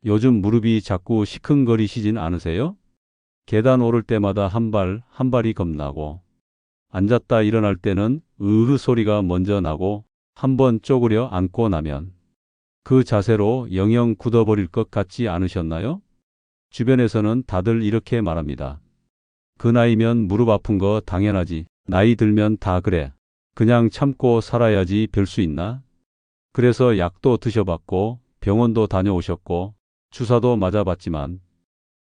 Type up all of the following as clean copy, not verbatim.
요즘 무릎이 자꾸 시큰거리시진 않으세요? 계단 오를 때마다 한 발, 한 발이 겁나고, 앉았다 일어날 때는 으흐 소리가 먼저 나고, 한번 쪼그려 앉고 나면 그 자세로 영영 굳어버릴 것 같지 않으셨나요? 주변에서는 다들 이렇게 말합니다. 그 나이면 무릎 아픈 거 당연하지. 나이 들면 다 그래. 그냥 참고 살아야지 별 수 있나? 그래서 약도 드셔봤고, 병원도 다녀오셨고, 주사도 맞아봤지만,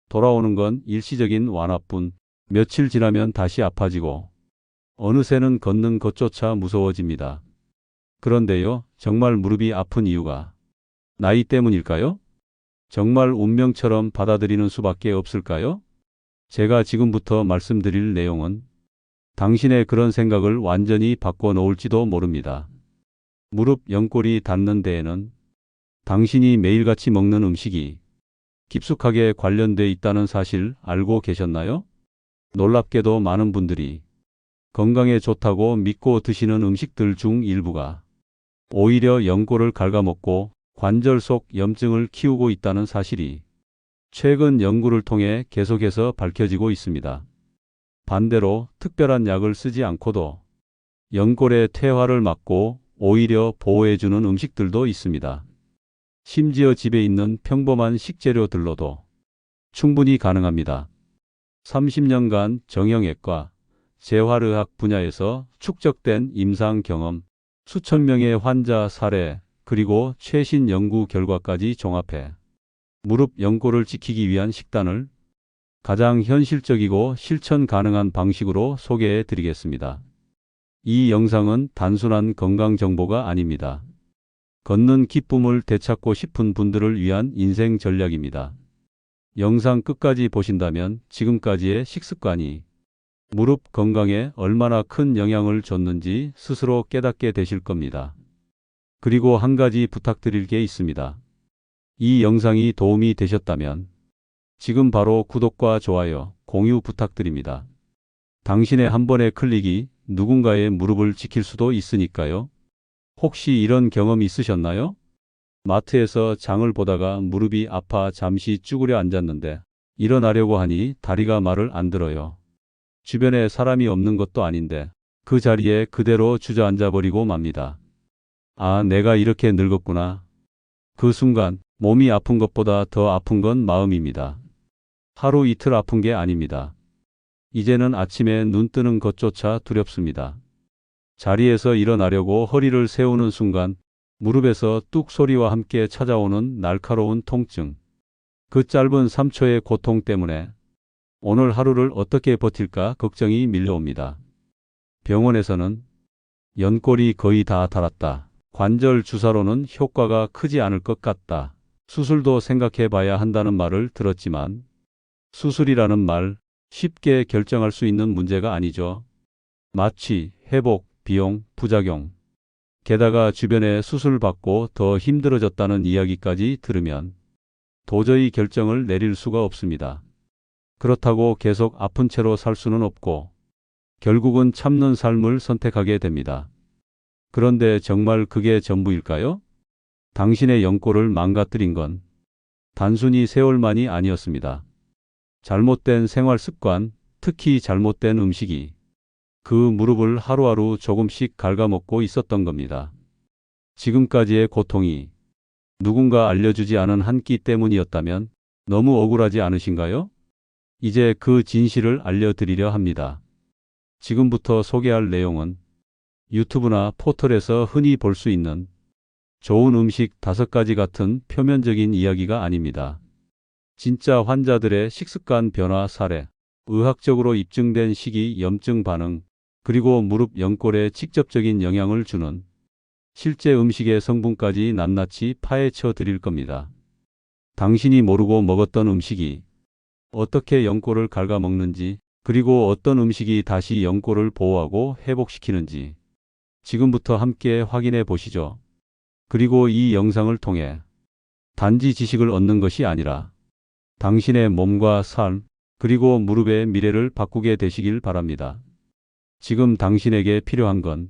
돌아오는 건 일시적인 완화뿐. 며칠 지나면 다시 아파지고, 어느새는 걷는 것조차 무서워집니다. 그런데요, 정말 무릎이 아픈 이유가 나이 때문일까요? 정말 운명처럼 받아들이는 수밖에 없을까요? 제가 지금부터 말씀드릴 내용은 당신의 그런 생각을 완전히 바꿔놓을지도 모릅니다. 무릎 연골이 닿는 데에는 당신이 매일같이 먹는 음식이 깊숙하게 관련돼 있다는 사실 알고 계셨나요? 놀랍게도 많은 분들이 건강에 좋다고 믿고 드시는 음식들 중 일부가 오히려 연골을 갉아먹고 관절 속 염증을 키우고 있다는 사실이 최근 연구를 통해 계속해서 밝혀지고 있습니다. 반대로 특별한 약을 쓰지 않고도 연골의 퇴화를 막고 오히려 보호해주는 음식들도 있습니다. 심지어 집에 있는 평범한 식재료들로도 충분히 가능합니다. 30년간 정형외과, 재활의학 분야에서 축적된 임상 경험, 수천 명의 환자 사례, 그리고 최신 연구 결과까지 종합해 무릎 연골을 지키기 위한 식단을 가장 현실적이고 실천 가능한 방식으로 소개해 드리겠습니다. 이 영상은 단순한 건강 정보가 아닙니다. 걷는 기쁨을 되찾고 싶은 분들을 위한 인생 전략입니다. 영상 끝까지 보신다면 지금까지의 식습관이 무릎 건강에 얼마나 큰 영향을 줬는지 스스로 깨닫게 되실 겁니다. 그리고 한 가지 부탁드릴 게 있습니다. 이 영상이 도움이 되셨다면 지금 바로 구독과 좋아요, 공유 부탁드립니다. 당신의 한 번의 클릭이 누군가의 무릎을 지킬 수도 있으니까요. 혹시 이런 경험 있으셨나요? 마트에서 장을 보다가 무릎이 아파 잠시 쭈그려 앉았는데 일어나려고 하니 다리가 말을 안 들어요. 주변에 사람이 없는 것도 아닌데 그 자리에 그대로 주저앉아 버리고 맙니다. 아, 내가 이렇게 늙었구나. 그 순간 몸이 아픈 것보다 더 아픈 건 마음입니다. 하루 이틀 아픈 게 아닙니다. 이제는 아침에 눈 뜨는 것조차 두렵습니다. 자리에서 일어나려고 허리를 세우는 순간 무릎에서 뚝 소리와 함께 찾아오는 날카로운 통증. 그 짧은 3초의 고통 때문에 오늘 하루를 어떻게 버틸까 걱정이 밀려옵니다. 병원에서는 연골이 거의 다 닳았다. 관절 주사로는 효과가 크지 않을 것 같다. 수술도 생각해 봐야 한다는 말을 들었지만 수술이라는 말 쉽게 결정할 수 있는 문제가 아니죠. 마취, 회복, 비용, 부작용. 게다가 주변에 수술 받고 더 힘들어졌다는 이야기까지 들으면 도저히 결정을 내릴 수가 없습니다. 그렇다고 계속 아픈 채로 살 수는 없고 결국은 참는 삶을 선택하게 됩니다. 그런데 정말 그게 전부일까요? 당신의 연골을 망가뜨린 건 단순히 세월만이 아니었습니다. 잘못된 생활 습관, 특히 잘못된 음식이 그 무릎을 하루하루 조금씩 갉아먹고 있었던 겁니다. 지금까지의 고통이 누군가 알려주지 않은 한 끼 때문이었다면 너무 억울하지 않으신가요? 이제 그 진실을 알려드리려 합니다. 지금부터 소개할 내용은 유튜브나 포털에서 흔히 볼 수 있는 좋은 음식 5가지 같은 표면적인 이야기가 아닙니다. 진짜 환자들의 식습관 변화 사례, 의학적으로 입증된 식이 염증 반응, 그리고 무릎 연골에 직접적인 영향을 주는 실제 음식의 성분까지 낱낱이 파헤쳐 드릴 겁니다. 당신이 모르고 먹었던 음식이 어떻게 연골을 갉아먹는지, 그리고 어떤 음식이 다시 연골을 보호하고 회복시키는지 지금부터 함께 확인해 보시죠. 그리고 이 영상을 통해 단지 지식을 얻는 것이 아니라 당신의 몸과 삶, 그리고 무릎의 미래를 바꾸게 되시길 바랍니다. 지금 당신에게 필요한 건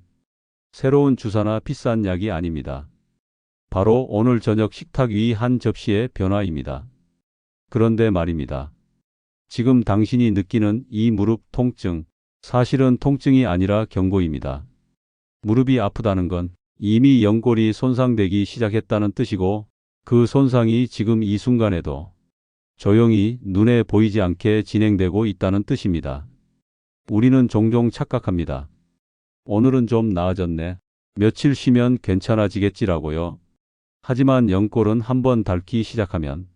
새로운 주사나 비싼 약이 아닙니다. 바로 오늘 저녁 식탁 위 한 접시의 변화입니다. 그런데 말입니다. 지금 당신이 느끼는 이 무릎 통증, 사실은 통증이 아니라 경고입니다. 무릎이 아프다는 건 이미 연골이 손상되기 시작했다는 뜻이고, 그 손상이 지금 이 순간에도 조용히 눈에 보이지 않게 진행되고 있다는 뜻입니다. 우리는 종종 착각합니다. 오늘은 좀 나아졌네. 며칠 쉬면 괜찮아지겠지라고요. 하지만 연골은 한번 닳기 시작하면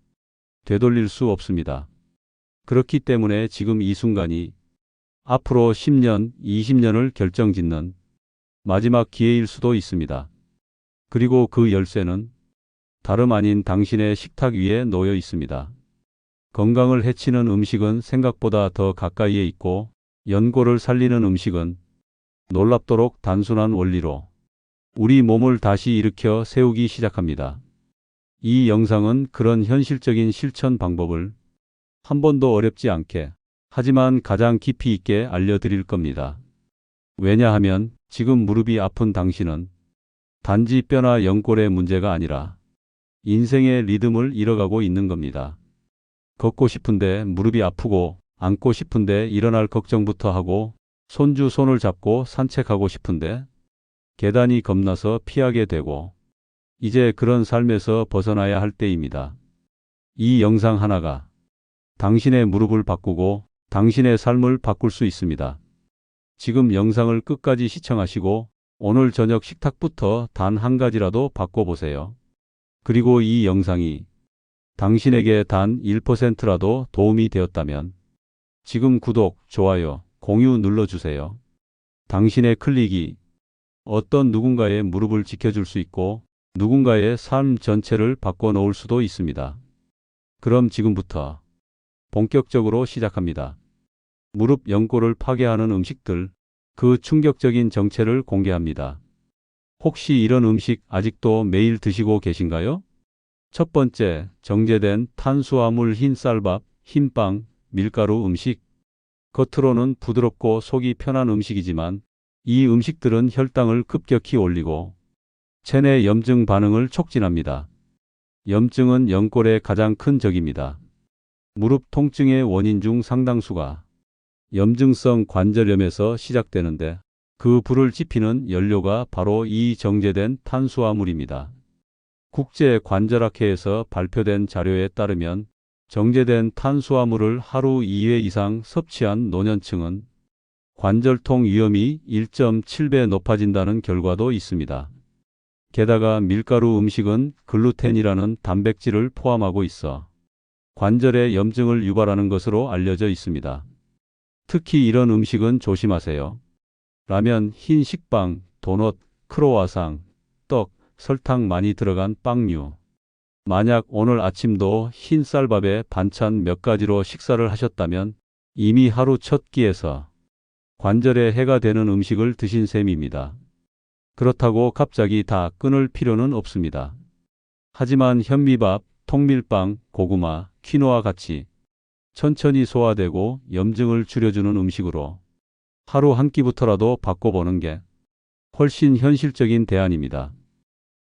되돌릴 수 없습니다. 그렇기 때문에 지금 이 순간이 앞으로 10년, 20년을 결정짓는 마지막 기회일 수도 있습니다. 그리고 그 열쇠는 다름 아닌 당신의 식탁 위에 놓여 있습니다. 건강을 해치는 음식은 생각보다 더 가까이에 있고, 연골을 살리는 음식은 놀랍도록 단순한 원리로 우리 몸을 다시 일으켜 세우기 시작합니다. 이 영상은 그런 현실적인 실천 방법을 한 번도 어렵지 않게, 하지만 가장 깊이 있게 알려드릴 겁니다. 왜냐하면 지금 무릎이 아픈 당신은 단지 뼈나 연골의 문제가 아니라 인생의 리듬을 잃어가고 있는 겁니다. 걷고 싶은데 무릎이 아프고, 앉고 싶은데 일어날 걱정부터 하고, 손주 손을 잡고 산책하고 싶은데 계단이 겁나서 피하게 되고, 이제 그런 삶에서 벗어나야 할 때입니다. 이 영상 하나가 당신의 무릎을 바꾸고 당신의 삶을 바꿀 수 있습니다. 지금 영상을 끝까지 시청하시고 오늘 저녁 식탁부터 단 한 가지라도 바꿔보세요. 그리고 이 영상이 당신에게 단 1%라도 도움이 되었다면 지금 구독, 좋아요, 공유 눌러주세요. 당신의 클릭이 어떤 누군가의 무릎을 지켜줄 수 있고 누군가의 삶 전체를 바꿔놓을 수도 있습니다. 그럼 지금부터 본격적으로 시작합니다. 무릎 연골을 파괴하는 음식들, 그 충격적인 정체를 공개합니다. 혹시 이런 음식 아직도 매일 드시고 계신가요? 첫 번째, 정제된 탄수화물 흰 쌀밥, 흰빵, 밀가루 음식. 겉으로는 부드럽고 속이 편한 음식이지만 이 음식들은 혈당을 급격히 올리고 체내 염증 반응을 촉진합니다. 염증은 연골의 가장 큰 적입니다. 무릎 통증의 원인 중 상당수가 염증성 관절염에서 시작되는데, 그 불을 지피는 연료가 바로 이 정제된 탄수화물입니다. 국제관절학회에서 발표된 자료에 따르면 정제된 탄수화물을 하루 2회 이상 섭취한 노년층은 관절통 위험이 1.7배 높아진다는 결과도 있습니다. 게다가 밀가루 음식은 글루텐이라는 단백질을 포함하고 있어 관절의 염증을 유발하는 것으로 알려져 있습니다. 특히 이런 음식은 조심하세요. 라면, 흰 식빵, 도넛, 크로와상, 떡, 설탕 많이 들어간 빵류. 만약 오늘 아침도 흰 쌀밥에 반찬 몇 가지로 식사를 하셨다면 이미 하루 첫 끼에서 관절에 해가 되는 음식을 드신 셈입니다. 그렇다고 갑자기 다 끊을 필요는 없습니다. 하지만 현미밥, 통밀빵, 고구마, 퀴노아 같이 천천히 소화되고 염증을 줄여주는 음식으로 하루 한 끼부터라도 바꿔보는 게 훨씬 현실적인 대안입니다.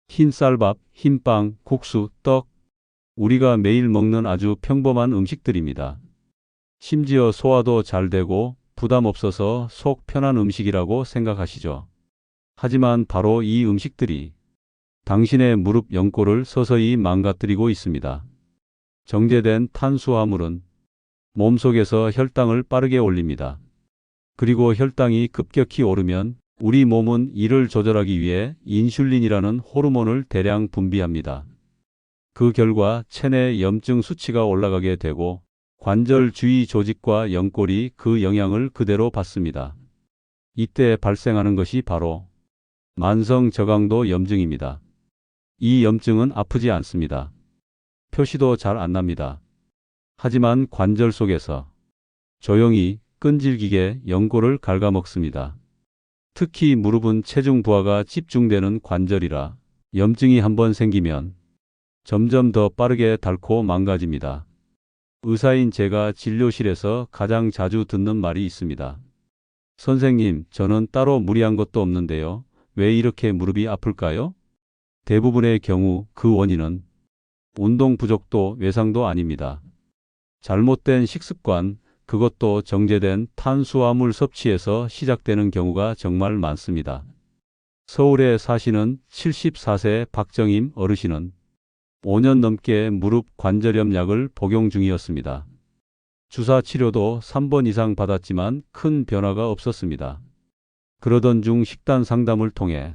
흰 쌀밥, 흰빵, 국수, 떡, 우리가 매일 먹는 아주 평범한 음식들입니다. 심지어 소화도 잘 되고 부담 없어서 속 편한 음식이라고 생각하시죠. 하지만 바로 이 음식들이 당신의 무릎 연골을 서서히 망가뜨리고 있습니다. 정제된 탄수화물은 몸속에서 혈당을 빠르게 올립니다. 그리고 혈당이 급격히 오르면 우리 몸은 이를 조절하기 위해 인슐린이라는 호르몬을 대량 분비합니다. 그 결과 체내 염증 수치가 올라가게 되고 관절 주위 조직과 연골이 그 영향을 그대로 받습니다. 이때 발생하는 것이 바로 만성 저강도 염증입니다. 이 염증은 아프지 않습니다. 표시도 잘 안 납니다. 하지만 관절 속에서 조용히 끈질기게 연골을 갉아먹습니다. 특히 무릎은 체중 부하가 집중되는 관절이라 염증이 한번 생기면 점점 더 빠르게 닳고 망가집니다. 의사인 제가 진료실에서 가장 자주 듣는 말이 있습니다. 선생님, 저는 따로 무리한 것도 없는데요. 왜 이렇게 무릎이 아플까요? 대부분의 경우 그 원인은 운동 부족도 외상도 아닙니다. 잘못된 식습관, 그것도 정제된 탄수화물 섭취에서 시작되는 경우가 정말 많습니다. 서울에 사시는 74세 박정임 어르신은 5년 넘게 무릎 관절염 약을 복용 중이었습니다. 주사 치료도 3번 이상 받았지만 큰 변화가 없었습니다. 그러던 중 식단 상담을 통해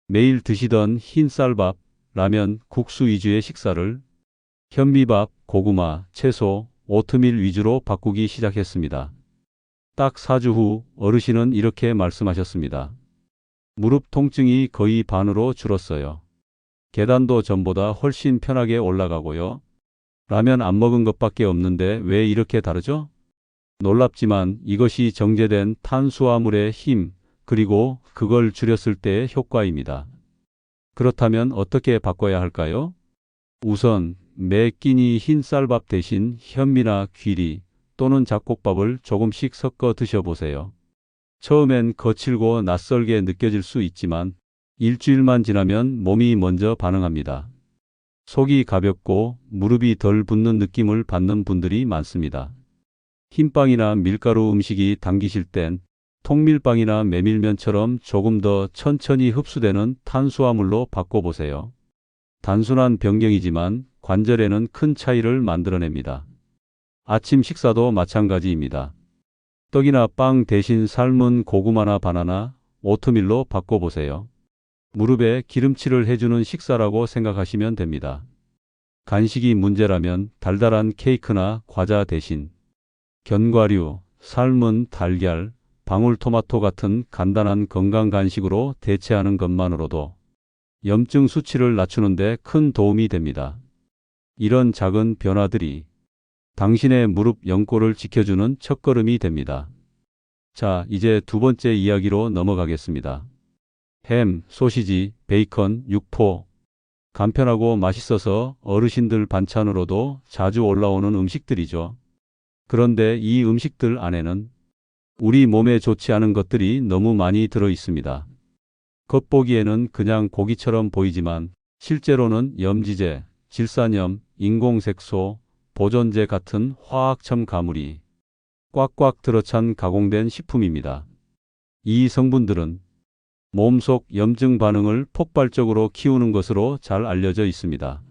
매일 드시던 흰쌀밥, 라면, 국수 위주의 식사를 현미밥, 고구마, 채소, 오트밀 위주로 바꾸기 시작했습니다. 딱 4주 후 어르신은 이렇게 말씀하셨습니다. 무릎 통증이 거의 반으로 줄었어요. 계단도 전보다 훨씬 편하게 올라가고요. 라면 안 먹은 것밖에 없는데 왜 이렇게 다르죠? 놀랍지만 이것이 정제된 탄수화물의 힘, 그리고 그걸 줄였을 때의 효과입니다. 그렇다면 어떻게 바꿔야 할까요? 우선 매 끼니 흰쌀밥 대신 현미나 귀리 또는 잡곡밥을 조금씩 섞어 드셔보세요. 처음엔 거칠고 낯설게 느껴질 수 있지만 일주일만 지나면 몸이 먼저 반응합니다. 속이 가볍고 무릎이 덜 붓는 느낌을 받는 분들이 많습니다. 흰빵이나 밀가루 음식이 당기실 땐 통밀빵이나 메밀면처럼 조금 더 천천히 흡수되는 탄수화물로 바꿔보세요. 단순한 변경이지만 관절에는 큰 차이를 만들어냅니다. 아침 식사도 마찬가지입니다. 떡이나 빵 대신 삶은 고구마나 바나나, 오트밀로 바꿔보세요. 무릎에 기름칠을 해주는 식사라고 생각하시면 됩니다. 간식이 문제라면 달달한 케이크나 과자 대신 견과류, 삶은 달걀, 방울토마토 같은 간단한 건강 간식으로 대체하는 것만으로도 염증 수치를 낮추는 데 큰 도움이 됩니다. 이런 작은 변화들이 당신의 무릎 연골을 지켜주는 첫걸음이 됩니다. 자, 이제 두 번째 이야기로 넘어가겠습니다. 햄, 소시지, 베이컨, 육포. 간편하고 맛있어서 어르신들 반찬으로도 자주 올라오는 음식들이죠. 그런데 이 음식들 안에는 우리 몸에 좋지 않은 것들이 너무 많이 들어 있습니다. 겉보기에는 그냥 고기처럼 보이지만 실제로는 염지제, 질산염, 인공색소, 보존제 같은 화학 첨가물이 꽉꽉 들어찬 가공된 식품입니다. 이 성분들은 몸속 염증 반응을 폭발적으로 키우는 것으로 잘 알려져 있습니다.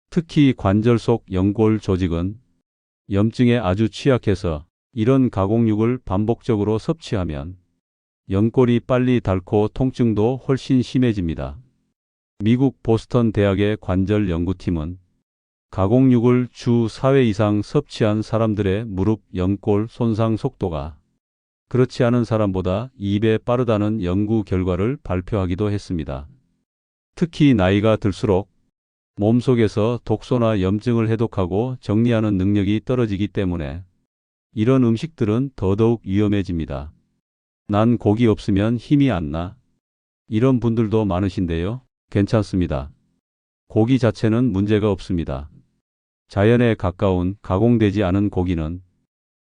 특히 관절 속 연골 조직은 염증에 아주 취약해서 이런 가공육을 반복적으로 섭취하면 연골이 빨리 닳고 통증도 훨씬 심해집니다. 미국 보스턴 대학의 관절 연구팀은 가공육을 주 4회 이상 섭취한 사람들의 무릎 연골 손상 속도가 그렇지 않은 사람보다 2배 빠르다는 연구 결과를 발표하기도 했습니다. 특히 나이가 들수록 몸속에서 독소나 염증을 해독하고 정리하는 능력이 떨어지기 때문에 이런 음식들은 더더욱 위험해집니다. 난 고기 없으면 힘이 안 나. 이런 분들도 많으신데요. 괜찮습니다. 고기 자체는 문제가 없습니다. 자연에 가까운 가공되지 않은 고기는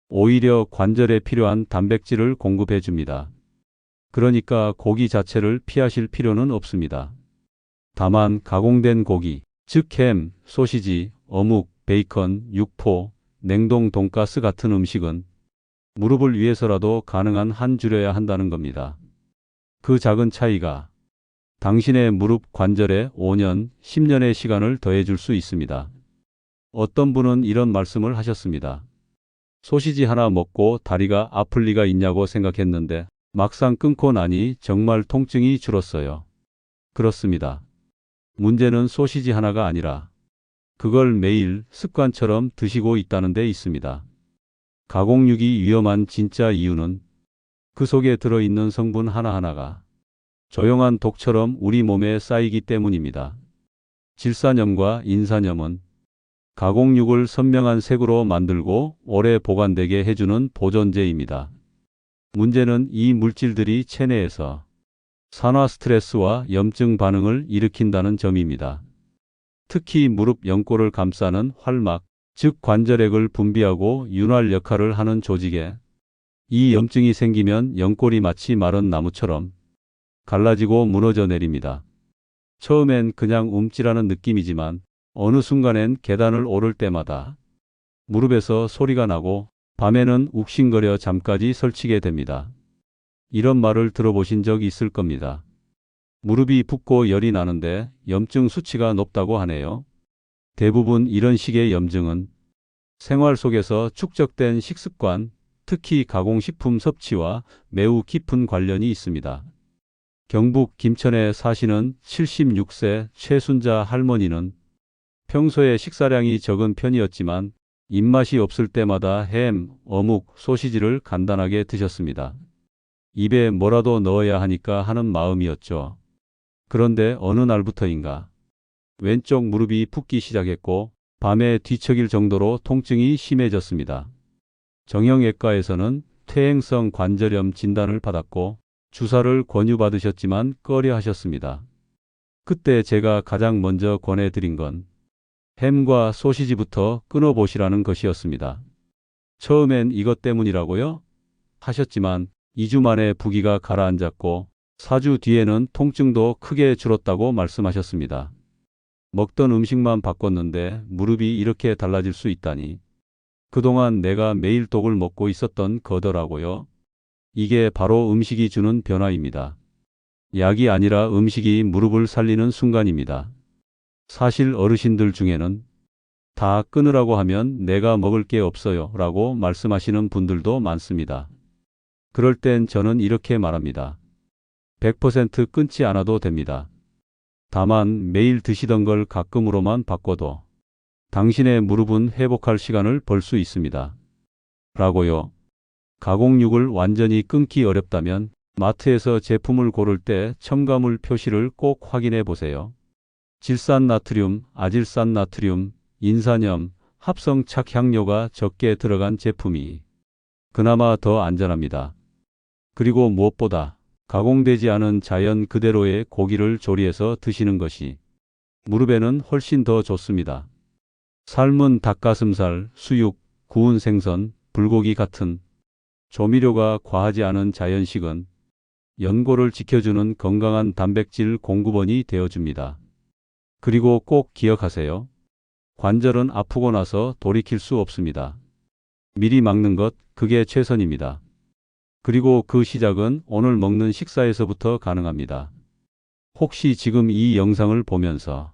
오히려 관절에 필요한 단백질을 공급해 줍니다. 그러니까 고기 자체를 피하실 필요는 없습니다. 다만 가공된 고기, 즉 햄, 소시지, 어묵, 베이컨, 육포, 냉동 돈가스 같은 음식은 무릎을 위해서라도 가능한 한 줄여야 한다는 겁니다. 그 작은 차이가 당신의 무릎 관절에 5년, 10년의 시간을 더해줄 수 있습니다. 어떤 분은 이런 말씀을 하셨습니다. 소시지 하나 먹고 다리가 아플 리가 있냐고 생각했는데 막상 끊고 나니 정말 통증이 줄었어요. 그렇습니다. 문제는 소시지 하나가 아니라 그걸 매일 습관처럼 드시고 있다는 데 있습니다. 가공육이 위험한 진짜 이유는 그 속에 들어있는 성분 하나하나가 조용한 독처럼 우리 몸에 쌓이기 때문입니다. 질산염과 인산염은 가공육을 선명한 색으로 만들고 오래 보관되게 해주는 보존제입니다. 문제는 이 물질들이 체내에서 산화 스트레스와 염증 반응을 일으킨다는 점입니다. 특히 무릎 연골을 감싸는 활막, 즉 관절액을 분비하고 윤활 역할을 하는 조직에 이 염증이 생기면 연골이 마치 마른 나무처럼 갈라지고 무너져 내립니다. 처음엔 그냥 움찔하는 느낌이지만 어느 순간엔 계단을 오를 때마다 무릎에서 소리가 나고 밤에는 욱신거려 잠까지 설치게 됩니다. 이런 말을 들어보신 적 있을 겁니다. 무릎이 붓고 열이 나는데 염증 수치가 높다고 하네요. 대부분 이런 식의 염증은 생활 속에서 축적된 식습관, 특히 가공식품 섭취와 매우 깊은 관련이 있습니다. 경북 김천에 사시는 76세 최순자 할머니는 평소에 식사량이 적은 편이었지만 입맛이 없을 때마다 햄, 어묵, 소시지를 간단하게 드셨습니다. 입에 뭐라도 넣어야 하니까 하는 마음이었죠. 그런데 어느 날부터인가 왼쪽 무릎이 붓기 시작했고 밤에 뒤척일 정도로 통증이 심해졌습니다. 정형외과에서는 퇴행성 관절염 진단을 받았고 주사를 권유받으셨지만 꺼려 하셨습니다. 그때 제가 가장 먼저 권해드린 건 햄과 소시지부터 끊어보시라는 것이었습니다. 처음엔 이것 때문이라고요? 하셨지만 2주 만에 부기가 가라앉았고 4주 뒤에는 통증도 크게 줄었다고 말씀하셨습니다. 먹던 음식만 바꿨는데 무릎이 이렇게 달라질 수 있다니. 그동안 내가 매일 독을 먹고 있었던 거더라고요. 이게 바로 음식이 주는 변화입니다. 약이 아니라 음식이 무릎을 살리는 순간입니다. 사실 어르신들 중에는 다 끊으라고 하면 내가 먹을 게 없어요 라고 말씀하시는 분들도 많습니다. 그럴 땐 저는 이렇게 말합니다. 100% 끊지 않아도 됩니다. 다만 매일 드시던 걸 가끔으로만 바꿔도 당신의 무릎은 회복할 시간을 벌 수 있습니다. 라고요. 가공육을 완전히 끊기 어렵다면 마트에서 제품을 고를 때 첨가물 표시를 꼭 확인해 보세요. 질산나트륨, 아질산나트륨, 인산염, 합성 착향료가 적게 들어간 제품이 그나마 더 안전합니다. 그리고 무엇보다 가공되지 않은 자연 그대로의 고기를 조리해서 드시는 것이 무릎에는 훨씬 더 좋습니다. 삶은 닭가슴살, 수육, 구운 생선, 불고기 같은 조미료가 과하지 않은 자연식은 연골을 지켜주는 건강한 단백질 공급원이 되어줍니다. 그리고 꼭 기억하세요. 관절은 아프고 나서 돌이킬 수 없습니다. 미리 막는 것, 그게 최선입니다. 그리고 그 시작은 오늘 먹는 식사에서부터 가능합니다. 혹시 지금 이 영상을 보면서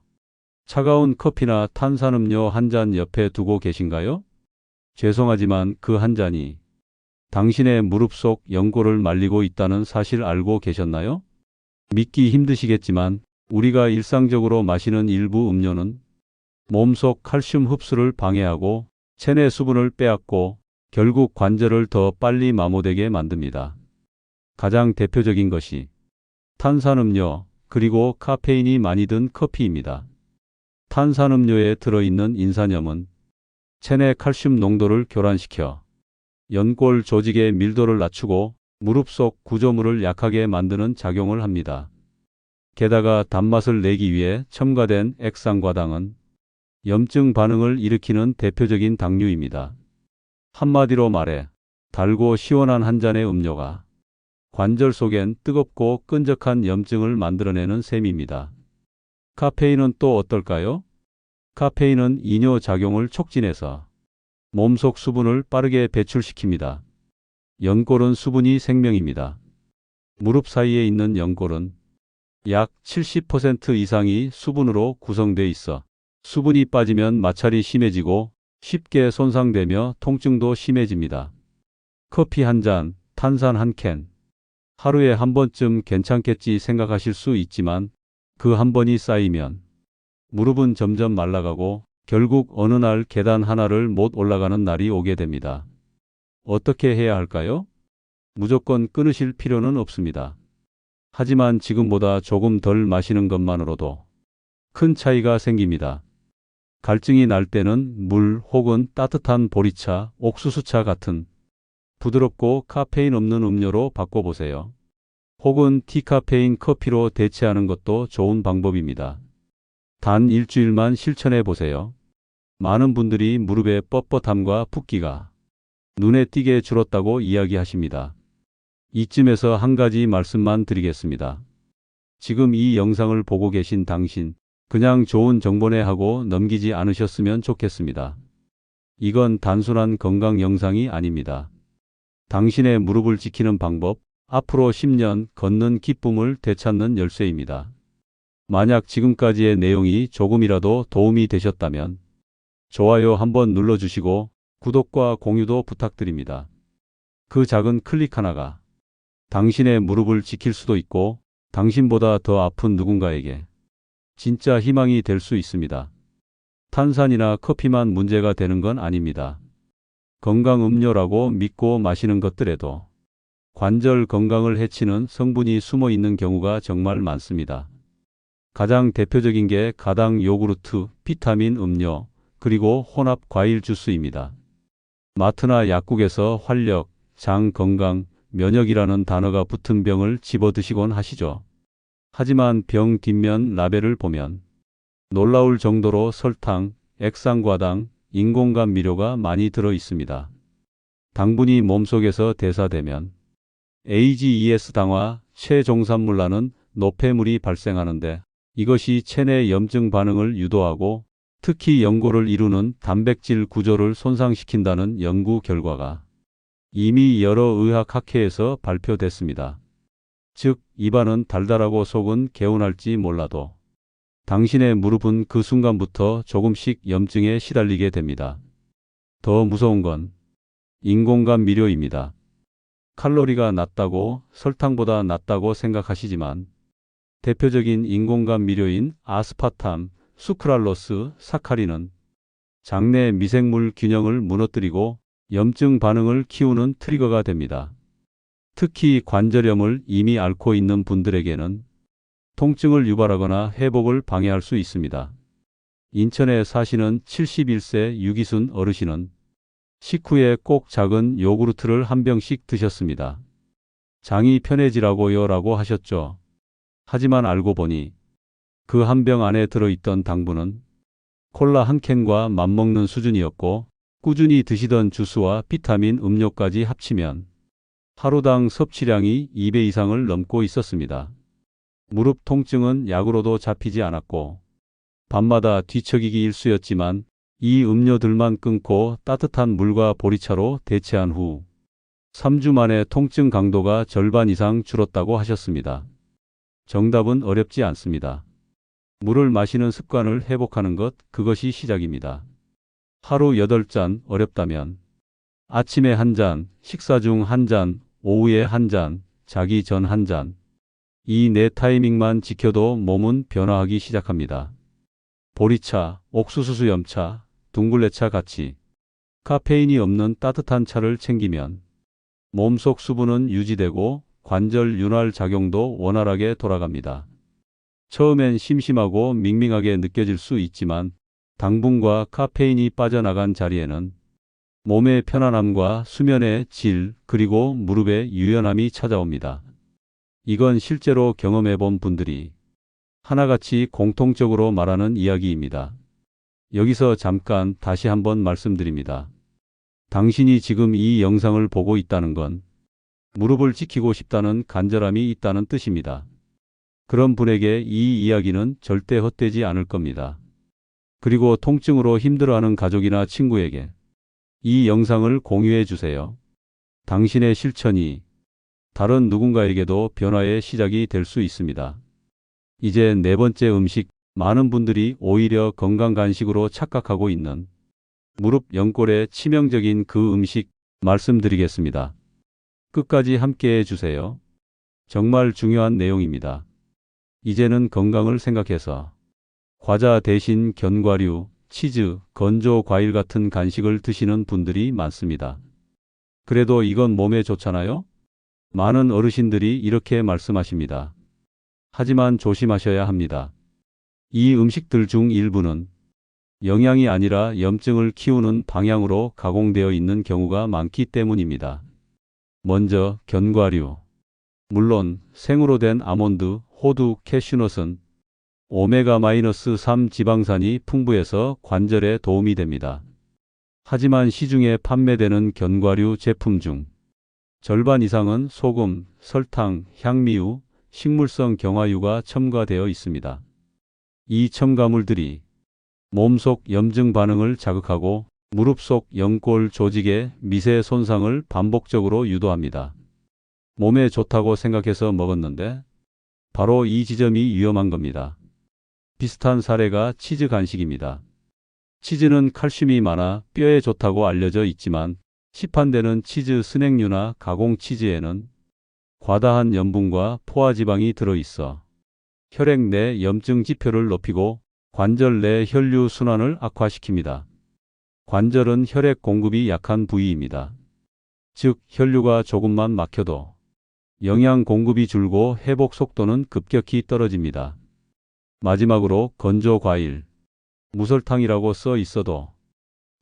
차가운 커피나 탄산음료 한 잔 옆에 두고 계신가요? 죄송하지만 그 한 잔이 당신의 무릎 속 연골을 말리고 있다는 사실 알고 계셨나요? 믿기 힘드시겠지만 우리가 일상적으로 마시는 일부 음료는 몸속 칼슘 흡수를 방해하고 체내 수분을 빼앗고 결국 관절을 더 빨리 마모되게 만듭니다. 가장 대표적인 것이 탄산음료 그리고 카페인이 많이 든 커피입니다. 탄산음료에 들어있는 인산염은 체내 칼슘 농도를 교란시켜 연골 조직의 밀도를 낮추고 무릎 속 구조물을 약하게 만드는 작용을 합니다. 게다가 단맛을 내기 위해 첨가된 액상과당은 염증 반응을 일으키는 대표적인 당류입니다. 한마디로 말해 달고 시원한 한 잔의 음료가 관절 속엔 뜨겁고 끈적한 염증을 만들어내는 셈입니다. 카페인은 또 어떨까요? 카페인은 이뇨 작용을 촉진해서 몸속 수분을 빠르게 배출시킵니다. 연골은 수분이 생명입니다. 무릎 사이에 있는 연골은 약 70% 이상이 수분으로 구성돼 있어 수분이 빠지면 마찰이 심해지고 쉽게 손상되며 통증도 심해집니다. 커피 한 잔, 탄산 한 캔, 하루에 한 번쯤 괜찮겠지 생각하실 수 있지만 그 한 번이 쌓이면 무릎은 점점 말라가고 결국 어느 날 계단 하나를 못 올라가는 날이 오게 됩니다. 어떻게 해야 할까요? 무조건 끊으실 필요는 없습니다. 하지만 지금보다 조금 덜 마시는 것만으로도 큰 차이가 생깁니다. 갈증이 날 때는 물 혹은 따뜻한 보리차, 옥수수차 같은 부드럽고 카페인 없는 음료로 바꿔보세요. 혹은 디카페인 커피로 대체하는 것도 좋은 방법입니다. 단 일주일만 실천해 보세요. 많은 분들이 무릎의 뻣뻣함과 붓기가 눈에 띄게 줄었다고 이야기하십니다. 이쯤에서 한 가지 말씀만 드리겠습니다. 지금 이 영상을 보고 계신 당신, 그냥 좋은 정보네 하고 넘기지 않으셨으면 좋겠습니다. 이건 단순한 건강 영상이 아닙니다. 당신의 무릎을 지키는 방법, 앞으로 10년 걷는 기쁨을 되찾는 열쇠입니다. 만약 지금까지의 내용이 조금이라도 도움이 되셨다면 좋아요 한번 눌러주시고 구독과 공유도 부탁드립니다. 그 작은 클릭 하나가 당신의 무릎을 지킬 수도 있고 당신보다 더 아픈 누군가에게 진짜 희망이 될 수 있습니다. 탄산이나 커피만 문제가 되는 건 아닙니다. 건강 음료라고 믿고 마시는 것들에도 관절 건강을 해치는 성분이 숨어 있는 경우가 정말 많습니다. 가장 대표적인 게 가당 요구르트, 비타민 음료, 그리고 혼합 과일 주스입니다. 마트나 약국에서 활력, 장 건강, 면역이라는 단어가 붙은 병을 집어 드시곤 하시죠. 하지만 병 뒷면 라벨을 보면 놀라울 정도로 설탕, 액상과당, 인공감 미료가 많이 들어 있습니다. 당분이 몸속에서 대사되면 AGEs 당화, 체종산물라는 노폐물이 발생하는데 이것이 체내 염증 반응을 유도하고 특히 연골을 이루는 단백질 구조를 손상시킨다는 연구 결과가 이미 여러 의학학회에서 발표됐습니다. 즉, 입안은 달달하고 속은 개운할지 몰라도 당신의 무릎은 그 순간부터 조금씩 염증에 시달리게 됩니다. 더 무서운 건 인공감 미료입니다. 칼로리가 낮다고 설탕보다 낫다고 생각하시지만 대표적인 인공감 미료인 아스파탐, 수크랄로스, 사카린은 장내 미생물 균형을 무너뜨리고 염증 반응을 키우는 트리거가 됩니다. 특히 관절염을 이미 앓고 있는 분들에게는 통증을 유발하거나 회복을 방해할 수 있습니다. 인천에 사시는 71세 유기순 어르신은 식후에 꼭 작은 요구르트를 한 병씩 드셨습니다. 장이 편해지라고요 라고 하셨죠. 하지만 알고 보니 그 한 병 안에 들어있던 당분은 콜라 한 캔과 맞먹는 수준이었고 꾸준히 드시던 주스와 비타민 음료까지 합치면 하루당 섭취량이 2배 이상을 넘고 있었습니다. 무릎 통증은 약으로도 잡히지 않았고 밤마다 뒤척이기 일쑤였지만 이 음료들만 끊고 따뜻한 물과 보리차로 대체한 후 3주 만에 통증 강도가 절반 이상 줄었다고 하셨습니다. 정답은 어렵지 않습니다. 물을 마시는 습관을 회복하는 것, 그것이 시작입니다. 하루 8잔 어렵다면 아침에 한 잔, 식사 중 한 잔, 오후에 한 잔, 자기 전 한 잔. 이 네 타이밍만 지켜도 몸은 변화하기 시작합니다. 보리차, 옥수수 수염차, 둥글레차 같이 카페인이 없는 따뜻한 차를 챙기면 몸속 수분은 유지되고 관절 윤활 작용도 원활하게 돌아갑니다. 처음엔 심심하고 밍밍하게 느껴질 수 있지만 당분과 카페인이 빠져나간 자리에는 몸의 편안함과 수면의 질, 그리고 무릎의 유연함이 찾아옵니다. 이건 실제로 경험해 본 분들이 하나같이 공통적으로 말하는 이야기입니다. 여기서 잠깐 다시 한번 말씀드립니다. 당신이 지금 이 영상을 보고 있다는 건 무릎을 지키고 싶다는 간절함이 있다는 뜻입니다. 그런 분에게 이 이야기는 절대 헛되지 않을 겁니다. 그리고 통증으로 힘들어하는 가족이나 친구에게 이 영상을 공유해 주세요. 당신의 실천이 다른 누군가에게도 변화의 시작이 될 수 있습니다. 이제 네 번째 음식, 많은 분들이 오히려 건강 간식으로 착각하고 있는 무릎 연골의 치명적인 그 음식 말씀드리겠습니다. 끝까지 함께 해주세요. 정말 중요한 내용입니다. 이제는 건강을 생각해서 과자 대신 견과류, 치즈, 건조 과일 같은 간식을 드시는 분들이 많습니다. 그래도 이건 몸에 좋잖아요? 많은 어르신들이 이렇게 말씀하십니다. 하지만 조심하셔야 합니다. 이 음식들 중 일부는 영양이 아니라 염증을 키우는 방향으로 가공되어 있는 경우가 많기 때문입니다. 먼저 견과류. 물론 생으로 된 아몬드, 호두, 캐슈넛은 오메가-3 지방산이 풍부해서 관절에 도움이 됩니다. 하지만 시중에 판매되는 견과류 제품 중 절반 이상은 소금, 설탕, 향미유, 식물성 경화유가 첨가되어 있습니다. 이 첨가물들이 몸속 염증 반응을 자극하고 무릎 속 연골 조직의 미세 손상을 반복적으로 유도합니다. 몸에 좋다고 생각해서 먹었는데 바로 이 지점이 위험한 겁니다. 비슷한 사례가 치즈 간식입니다. 치즈는 칼슘이 많아 뼈에 좋다고 알려져 있지만 시판되는 치즈 스낵류나 가공 치즈에는 과다한 염분과 포화지방이 들어있어 혈액 내 염증 지표를 높이고 관절 내 혈류 순환을 악화시킵니다. 관절은 혈액 공급이 약한 부위입니다. 즉, 혈류가 조금만 막혀도 영양 공급이 줄고 회복 속도는 급격히 떨어집니다. 마지막으로 건조 과일, 무설탕이라고 써 있어도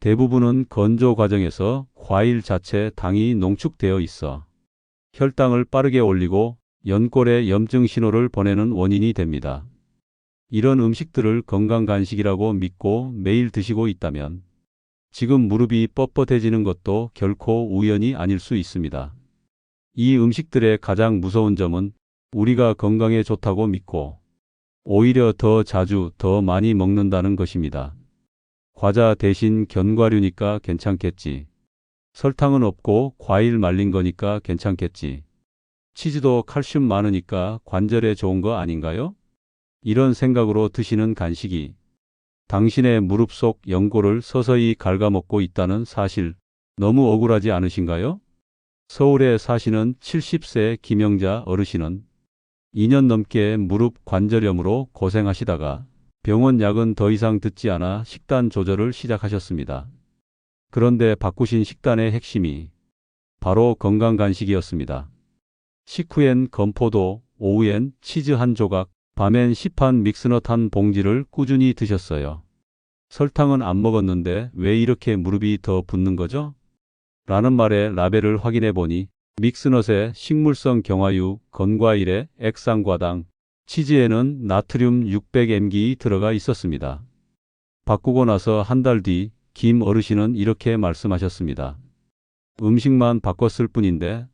대부분은 건조 과정에서 과일 자체 당이 농축되어 있어 혈당을 빠르게 올리고 연골에 염증 신호를 보내는 원인이 됩니다. 이런 음식들을 건강 간식이라고 믿고 매일 드시고 있다면 지금 무릎이 뻣뻣해지는 것도 결코 우연이 아닐 수 있습니다. 이 음식들의 가장 무서운 점은 우리가 건강에 좋다고 믿고 오히려 더 자주 더 많이 먹는다는 것입니다. 과자 대신 견과류니까 괜찮겠지. 설탕은 없고 과일 말린 거니까 괜찮겠지. 치즈도 칼슘 많으니까 관절에 좋은 거 아닌가요? 이런 생각으로 드시는 간식이 당신의 무릎 속 연골을 서서히 갉아먹고 있다는 사실 너무 억울하지 않으신가요? 서울에 사시는 70세 김영자 어르신은 2년 넘게 무릎 관절염으로 고생하시다가 병원 약은 더 이상 듣지 않아 식단 조절을 시작하셨습니다. 그런데 바꾸신 식단의 핵심이 바로 건강 간식이었습니다. 식후엔 건포도, 오후엔 치즈 한 조각, 밤엔 시판 믹스넛 한 봉지를 꾸준히 드셨어요. 설탕은 안 먹었는데 왜 이렇게 무릎이 더 붓는 거죠? 라는 말의 라벨을 확인해 보니 믹스넛에 식물성 경화유, 건과일에 액상과당, 치즈에는 나트륨 600mg이 들어가 있었습니다. 바꾸고 나서 한 달 뒤 김 어르신은 이렇게 말씀하셨습니다. 음식만 바꿨을 뿐인데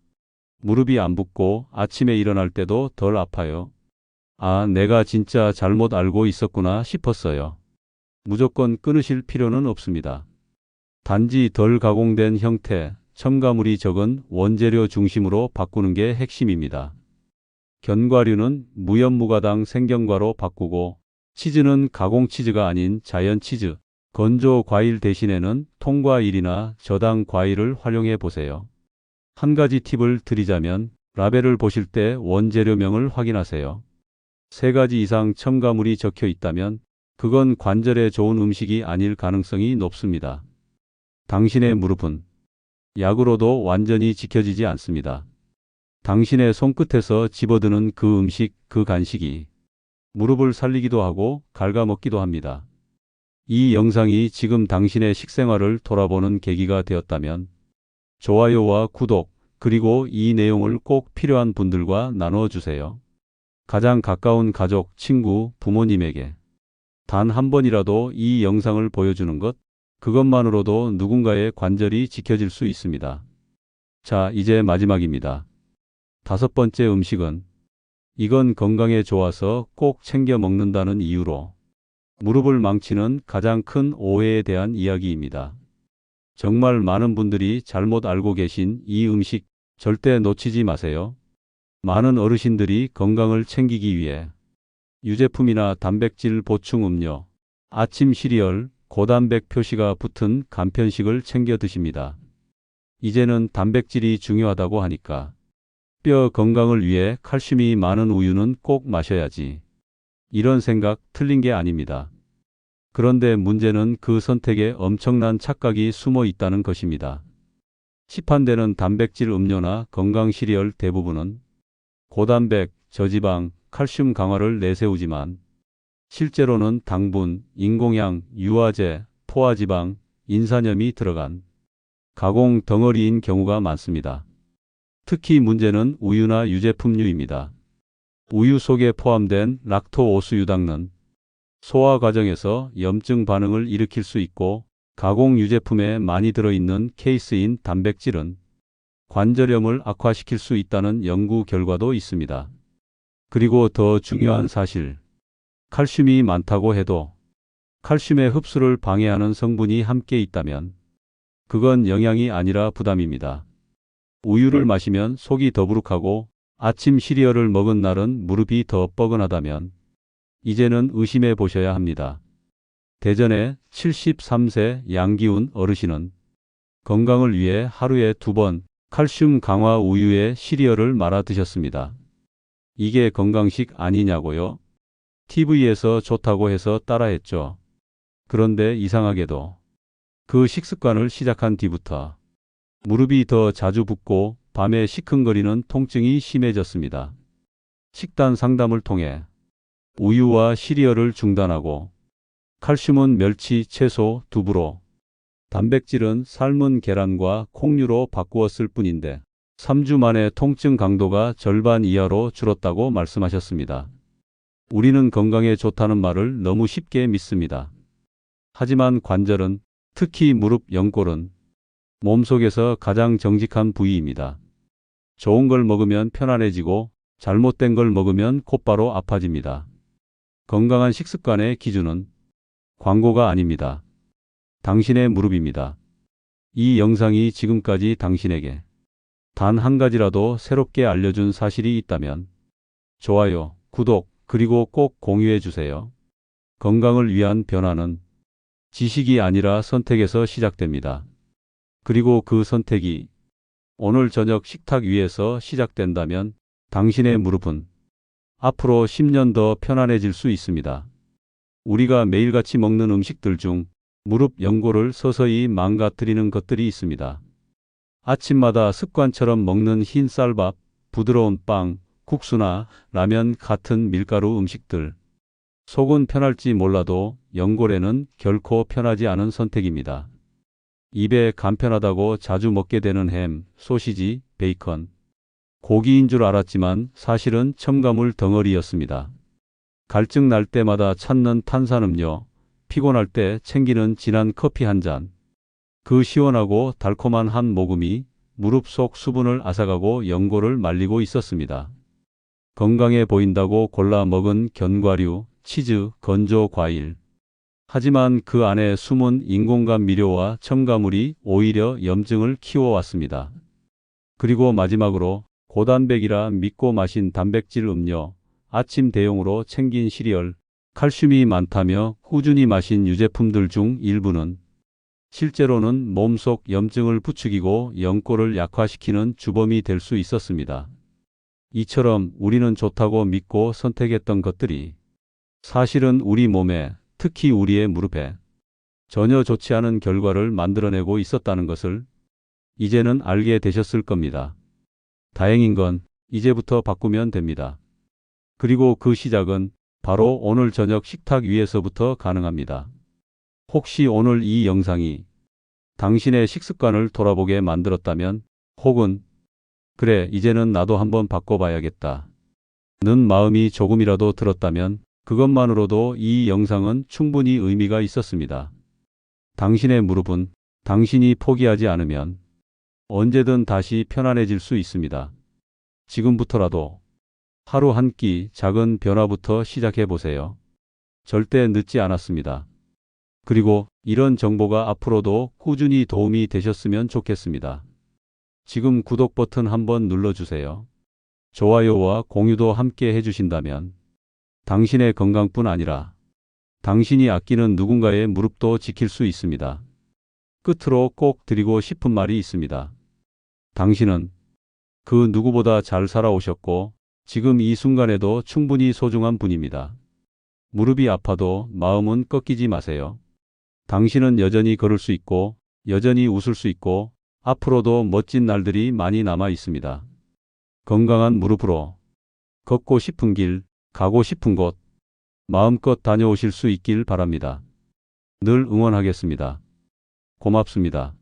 무릎이 안 붓고 아침에 일어날 때도 덜 아파요. 아, 내가 진짜 잘못 알고 있었구나 싶었어요. 무조건 끊으실 필요는 없습니다. 단지 덜 가공된 형태, 첨가물이 적은 원재료 중심으로 바꾸는 게 핵심입니다. 견과류는 무염무가당 생견과로 바꾸고 치즈는 가공 치즈가 아닌 자연 치즈, 건조 과일 대신에는 통과일이나 저당 과일을 활용해 보세요. 한 가지 팁을 드리자면 라벨을 보실 때 원재료명을 확인하세요. 3가지 이상 첨가물이 적혀 있다면 그건 관절에 좋은 음식이 아닐 가능성이 높습니다. 당신의 무릎은 약으로도 완전히 지켜지지 않습니다. 당신의 손끝에서 집어드는 그 음식, 그 간식이 무릎을 살리기도 하고 갉아먹기도 합니다. 이 영상이 지금 당신의 식생활을 돌아보는 계기가 되었다면 좋아요와 구독, 그리고 이 내용을 꼭 필요한 분들과 나누어 주세요. 가장 가까운 가족, 친구, 부모님에게 단 한 번이라도 이 영상을 보여주는 것, 그것만으로도 누군가의 관절이 지켜질 수 있습니다. 자, 이제 마지막입니다. 5번째 음식은 이건 건강에 좋아서 꼭 챙겨 먹는다는 이유로 무릎을 망치는 가장 큰 오해에 대한 이야기입니다. 정말 많은 분들이 잘못 알고 계신 이 음식 절대 놓치지 마세요. 많은 어르신들이 건강을 챙기기 위해 유제품이나 단백질 보충 음료, 아침 시리얼, 고단백 표시가 붙은 간편식을 챙겨 드십니다. 이제는 단백질이 중요하다고 하니까 뼈 건강을 위해 칼슘이 많은 우유는 꼭 마셔야지. 이런 생각 틀린 게 아닙니다. 그런데 문제는 그 선택에 엄청난 착각이 숨어 있다는 것입니다. 시판되는 단백질 음료나 건강 시리얼 대부분은 고단백, 저지방, 칼슘 강화를 내세우지만 실제로는 당분, 인공향, 유화제, 포화지방, 인산염이 들어간 가공 덩어리인 경우가 많습니다. 특히 문제는 우유나 유제품류입니다. 우유 속에 포함된 락토오스 유당은 소화 과정에서 염증 반응을 일으킬 수 있고 가공 유제품에 많이 들어있는 케이스인 단백질은 관절염을 악화시킬 수 있다는 연구 결과도 있습니다. 그리고 더 중요한 사실, 칼슘이 많다고 해도 칼슘의 흡수를 방해하는 성분이 함께 있다면 그건 영양이 아니라 부담입니다. 우유를 마시면 속이 더부룩하고 아침 시리얼을 먹은 날은 무릎이 더 뻐근하다면 이제는 의심해 보셔야 합니다. 대전의 73세 양기훈 어르신은 건강을 위해 하루에 2번 칼슘 강화 우유에 시리얼을 말아 드셨습니다. 이게 건강식 아니냐고요? TV에서 좋다고 해서 따라했죠. 그런데 이상하게도 그 식습관을 시작한 뒤부터 무릎이 더 자주 붓고 밤에 시큰거리는 통증이 심해졌습니다. 식단 상담을 통해 우유와 시리얼을 중단하고 칼슘은 멸치, 채소, 두부로, 단백질은 삶은 계란과 콩류로 바꾸었을 뿐인데 3주 만에 통증 강도가 절반 이하로 줄었다고 말씀하셨습니다. 우리는 건강에 좋다는 말을 너무 쉽게 믿습니다. 하지만 관절은, 특히 무릎, 연골은 몸속에서 가장 정직한 부위입니다. 좋은 걸 먹으면 편안해지고 잘못된 걸 먹으면 곧바로 아파집니다. 건강한 식습관의 기준은 광고가 아닙니다. 당신의 무릎입니다. 이 영상이 지금까지 당신에게 단 한 가지라도 새롭게 알려준 사실이 있다면 좋아요, 구독, 그리고 꼭 공유해 주세요. 건강을 위한 변화는 지식이 아니라 선택에서 시작됩니다. 그리고 그 선택이 오늘 저녁 식탁 위에서 시작된다면 당신의 무릎은 앞으로 10년 더 편안해질 수 있습니다. 우리가 매일같이 먹는 음식들 중 무릎 연골을 서서히 망가뜨리는 것들이 있습니다. 아침마다 습관처럼 먹는 흰 쌀밥, 부드러운 빵, 국수나 라면 같은 밀가루 음식들. 속은 편할지 몰라도 연골에는 결코 편하지 않은 선택입니다. 입에 간편하다고 자주 먹게 되는 햄, 소시지, 베이컨, 고기인 줄 알았지만 사실은 첨가물 덩어리였습니다. 갈증 날 때마다 찾는 탄산음료, 피곤할 때 챙기는 진한 커피 한 잔. 그 시원하고 달콤한 한 모금이 무릎 속 수분을 앗아가고 연골을 말리고 있었습니다. 건강해 보인다고 골라 먹은 견과류, 치즈, 건조 과일. 하지만 그 안에 숨은 인공감 미료와 첨가물이 오히려 염증을 키워왔습니다. 그리고 마지막으로 고단백이라 믿고 마신 단백질 음료, 아침 대용으로 챙긴 시리얼, 칼슘이 많다며 꾸준히 마신 유제품들 중 일부는 실제로는 몸속 염증을 부추기고 연골을 약화시키는 주범이 될 수 있었습니다. 이처럼 우리는 좋다고 믿고 선택했던 것들이 사실은 우리 몸에, 특히 우리의 무릎에 전혀 좋지 않은 결과를 만들어내고 있었다는 것을 이제는 알게 되셨을 겁니다. 다행인 건 이제부터 바꾸면 됩니다. 그리고 그 시작은 바로 오늘 저녁 식탁 위에서부터 가능합니다. 혹시 오늘 이 영상이 당신의 식습관을 돌아보게 만들었다면, 혹은 그래, 이제는 나도 한번 바꿔봐야겠다 는 마음이 조금이라도 들었다면 그것만으로도 이 영상은 충분히 의미가 있었습니다. 당신의 무릎은 당신이 포기하지 않으면 언제든 다시 편안해질 수 있습니다. 지금부터라도 하루 한 끼 작은 변화부터 시작해 보세요. 절대 늦지 않았습니다. 그리고 이런 정보가 앞으로도 꾸준히 도움이 되셨으면 좋겠습니다. 지금 구독 버튼 한번 눌러주세요. 좋아요와 공유도 함께 해주신다면 당신의 건강뿐 아니라 당신이 아끼는 누군가의 무릎도 지킬 수 있습니다. 끝으로 꼭 드리고 싶은 말이 있습니다. 당신은 그 누구보다 잘 살아오셨고 지금 이 순간에도 충분히 소중한 분입니다. 무릎이 아파도 마음은 꺾이지 마세요. 당신은 여전히 걸을 수 있고 여전히 웃을 수 있고 앞으로도 멋진 날들이 많이 남아 있습니다. 건강한 무릎으로 걷고 싶은 길, 가고 싶은 곳, 마음껏 다녀오실 수 있길 바랍니다. 늘 응원하겠습니다. 고맙습니다.